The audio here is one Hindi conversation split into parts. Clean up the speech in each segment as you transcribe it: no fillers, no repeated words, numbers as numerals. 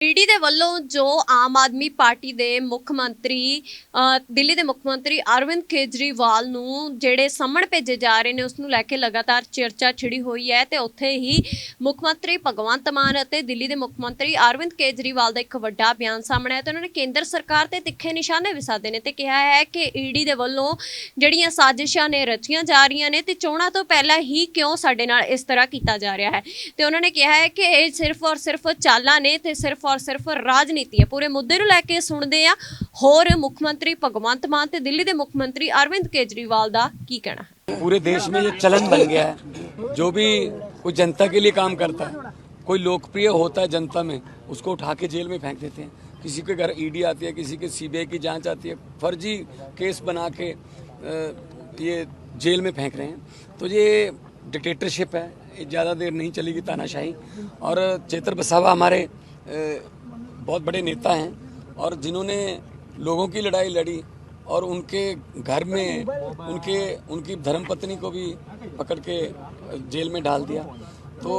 ईडी ਦੇ ਵੱਲੋਂ ਜੋ ਆਮ ਆਦਮੀ ਪਾਰਟੀ ਦੇ ਮੁੱਖ ਮੰਤਰੀ ਦਿੱਲੀ ਦੇ ਮੁੱਖ ਮੰਤਰੀ ਅਰਵਿੰਦ ਕੇਜਰੀਵਾਲ ਨੂੰ ਜਿਹੜੇ ਸਮਨ ਭੇਜੇ ਜਾ ਰਹੇ ਨੇ ਉਸ ਨੂੰ ਲੈ ਕੇ ਲਗਾਤਾਰ ਚਰਚਾ ਛਿੜੀ ਹੋਈ ਹੈ ਤੇ ਉੱਥੇ ਹੀ ਮੁੱਖ ਮੰਤਰੀ ਭਗਵੰਤ ਮਾਨ ਅਤੇ ਦਿੱਲੀ ਦੇ ਮੁੱਖ ਮੰਤਰੀ ਅਰਵਿੰਦ ਕੇਜਰੀਵਾਲ ਦਾ ਇੱਕ ਵੱਡਾ ਬਿਆਨ ਸਾਹਮਣੇ ਆਇਆ ਤੇ ਉਹਨਾਂ ਨੇ ਕੇਂਦਰ ਸਰਕਾਰ ਤੇ ਤਿੱਖੇ ਨਿਸ਼ਾਨੇ ਵੀ ਸਾਧੇ ਨੇ ਤੇ ਕਿਹਾ ਹੈ ਕਿ ਈਡੀ ਦੇ ਵੱਲੋਂ ਜਿਹੜੀਆਂ ਸਾਜ਼ਿਸ਼ਾਂ ਨੇ ਰਚੀਆਂ ਜਾ ਰਹੀਆਂ ਨੇ ਤੇ ਚੋਣਾਂ ਤੋਂ ਪਹਿਲਾਂ ਹੀ ਕਿਉਂ ਸਾਡੇ ਨਾਲ ਇਸ ਤਰ੍ਹਾਂ ਕੀਤਾ ਜਾ ਰਿਹਾ ਹੈ ਤੇ ਉਹਨਾਂ ਨੇ ਕਿਹਾ ਹੈ ਕਿ ਇਹ ਸਿਰਫ ਔਰ ਸਿਰਫ ਚਾਲਾਂ ਨੇ ਤੇ सिर्फ और सिर्फ राजनीति है। पूरे मुद्दे नूं लैके सुणदे आ होर मुख मंत्री भगवंत मान ते दिल्ली दे मुख मंत्री अरविंद केजरीवाल दा की कहना है। पूरे देश में ये चलन बन गया है, जो भी कोई जनता के लिए काम करता है, कोई लोकप्रिय होता है जनता में, उसको उठा के जेल में फेंक देते हैं। किसी के घर ईडी आती है, किसी के सीबीआई की जांच आती है, फर्जी केस बना के ये जेल में फेंक रहे हैं। तो ये डिक्टेटरशिप है, ज़्यादा देर नहीं चलेगी तानाशाही। और चेतर वसावा हमारे बहुत बड़े नेता हैं और जिन्होंने लोगों की लड़ाई लड़ी और उनके घर में उनकी धर्मपत्नी को भी पकड़ के जेल में डाल दिया। तो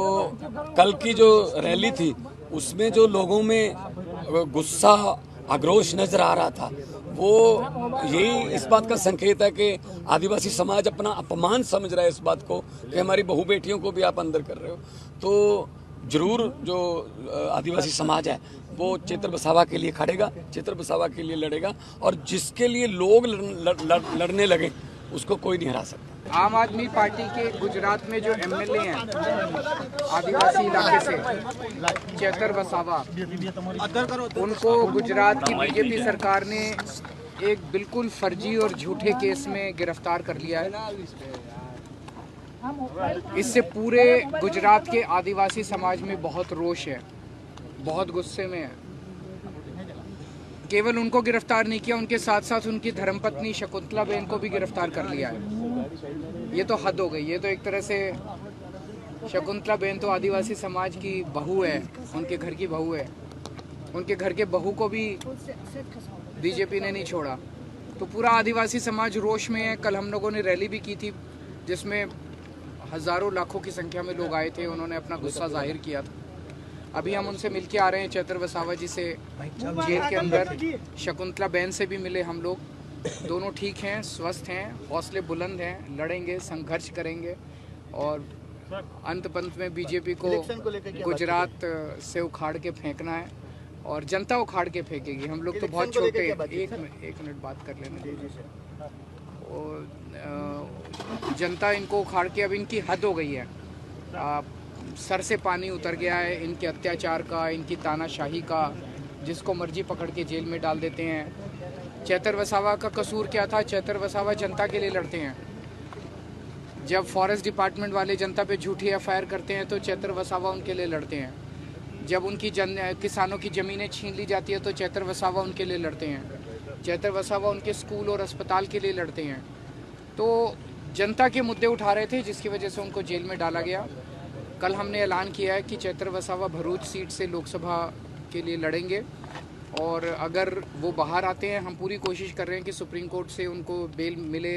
कल की जो रैली थी उसमें जो लोगों में गुस्सा आक्रोश नजर आ रहा था, वो यही इस बात का संकेत है कि आदिवासी समाज अपना अपमान समझ रहा है इस बात को कि हमारी बहू बेटियों को भी आप अंदर कर रहे हो। तो जरूर जो आदिवासी समाज है वो चेतर वसावा के लिए खड़ेगा, चेतर वसावा के लिए लड़ेगा और जिसके लिए लोग लड़ने लगे उसको कोई नहीं हरा सकता। आम आदमी पार्टी के गुजरात में जो एमएलए हैं आदिवासी इलाके से चेतर वसावा, उनको गुजरात की बीजेपी सरकार ने एक बिल्कुल फर्जी और झूठे केस में गिरफ्तार कर लिया है। इससे पूरे गुजरात के आदिवासी समाज में बहुत रोष है, बहुत गुस्से में है। केवल उनको गिरफ्तार नहीं किया, उनके साथ साथ उनकी धर्मपत्नी शकुंतला बेन को भी गिरफ्तार कर लिया है। ये तो हद हो गई। ये तो एक तरह से शकुंतला बेन तो आदिवासी समाज की बहू है, उनके घर की बहू है। उनके घर के बहू को भी बीजेपी ने नहीं छोड़ा। तो पूरा आदिवासी समाज रोष में है। कल हम लोगों ने रैली भी की थी जिसमें हज़ारों लाखों की संख्या में लोग आए थे, उन्होंने अपना गुस्सा जाहिर किया था। अभी हम उनसे मिलके आ रहे हैं, चेतर वसावा जी से जेल के अंदर। शकुंतला बेन से भी मिले हम लोग, दोनों ठीक हैं, स्वस्थ हैं, हौसले बुलंद हैं, लड़ेंगे, संघर्ष करेंगे और अंत पंत में बीजेपी को गुजरात से उखाड़ के फेंकना है और जनता उखाड़ के फेंकेगी। हम लोग तो बहुत छोटे हैं। एक मिनट बात कर लेना। और जनता इनको उखाड़ के अब इनकी हद हो गई है। सर से पानी उतर गया है इनके अत्याचार का, इनकी तानाशाही का। जिसको मर्जी पकड़ के जेल में डाल देते हैं। चेतर वसावा का कसूर क्या था? चेतर वसावा जनता के लिए लड़ते हैं। जब फॉरेस्ट डिपार्टमेंट वाले जनता पे झूठी एफआईआर करते हैं तो चेतर वसावा उनके लिए लड़ते हैं। जब उनकी किसानों की ज़मीनें छीन ली जाती है तो चेतर वसावा उनके लिए लड़ते हैं। चेतर वसावा उनके स्कूल और अस्पताल के लिए लड़ते हैं। तो जनता के मुद्दे उठा रहे थे जिसकी वजह से उनको जेल में डाला गया। कल हमने ऐलान किया है कि चेतर वसावा भरूच सीट से लोकसभा के लिए लड़ेंगे और अगर वो बाहर आते हैं, हम पूरी कोशिश कर रहे हैं कि सुप्रीम कोर्ट से उनको बेल मिले।